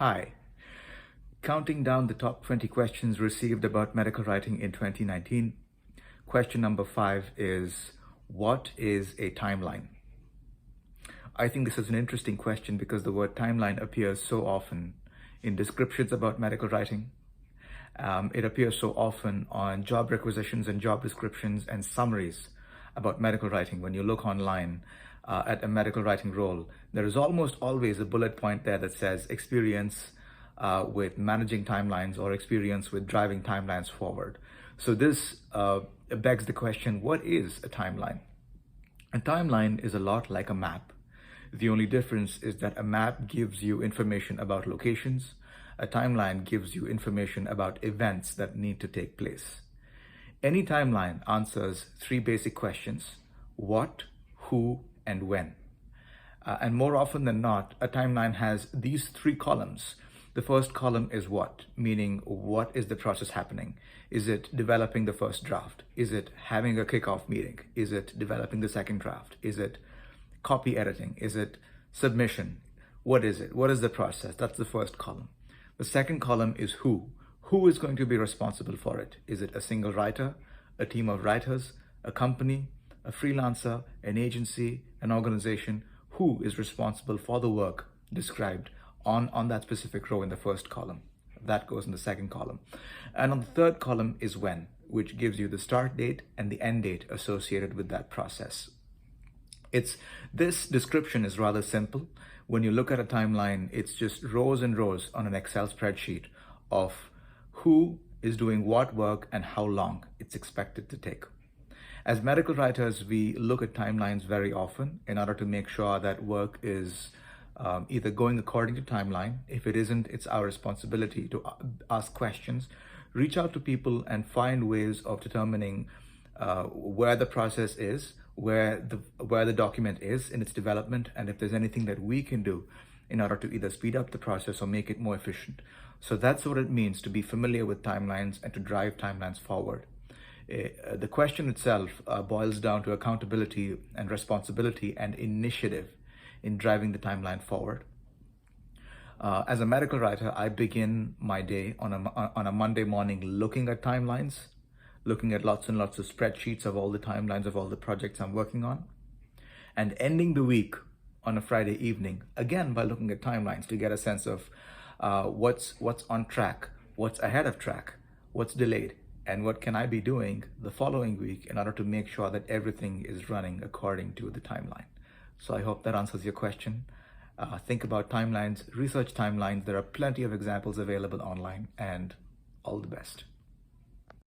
Hi. Counting down the top 20 questions received about medical writing in 2019. Question number 5 is, what is a timeline? I think this is an interesting question because the word timeline appears so often in descriptions about medical writing. It appears so often on job requisitions and job descriptions and summaries about medical writing. When you look online at a medical writing role, there is almost always a bullet point there that says experience with managing timelines or experience with driving timelines forward. So this begs the question, what is a timeline? A timeline is a lot like a map. The only difference is that a map gives you information about locations. A timeline gives you information about events that need to take place. Any timeline answers 3 basic questions: what, who, and when. And more often than not, a timeline has these 3 columns. The first column is what, meaning what is the process happening? Is it developing the first draft? Is it having a kickoff meeting? Is it developing the second draft? Is it copy editing? Is it submission? What is it? What is the process? That's the first column. The second column is who. Who is going to be responsible for it? Is it a single writer, a team of writers, a company, a freelancer, an agency, an organization? Who is responsible for the work described on that specific row in the first column? That goes in the second column. And on the third column is when, which gives you the start date and the end date associated with that process. This description is rather simple. When you look at a timeline, it's just rows and rows on an Excel spreadsheet of who is doing what work and how long it's expected to take. As medical writers, we look at timelines very often in order to make sure that work is either going according to timeline. If it isn't, it's our responsibility to ask questions, reach out to people and find ways of determining where the process is, where the document is in its development, and if there's anything that we can do in order to either speed up the process or make it more efficient. So that's what it means to be familiar with timelines and to drive timelines forward. The question itself boils down to accountability and responsibility and initiative in driving the timeline forward. As a medical writer, I begin my day on a Monday morning looking at timelines, looking at lots and lots of spreadsheets of all the timelines of all the projects I'm working on, and ending the week on a Friday evening, again by looking at timelines to get a sense of what's on track, what's ahead of track, what's delayed, and what can I be doing the following week in order to make sure that everything is running according to the timeline. So I hope that answers your question. Think about timelines, research timelines. There are plenty of examples available online, and all the best.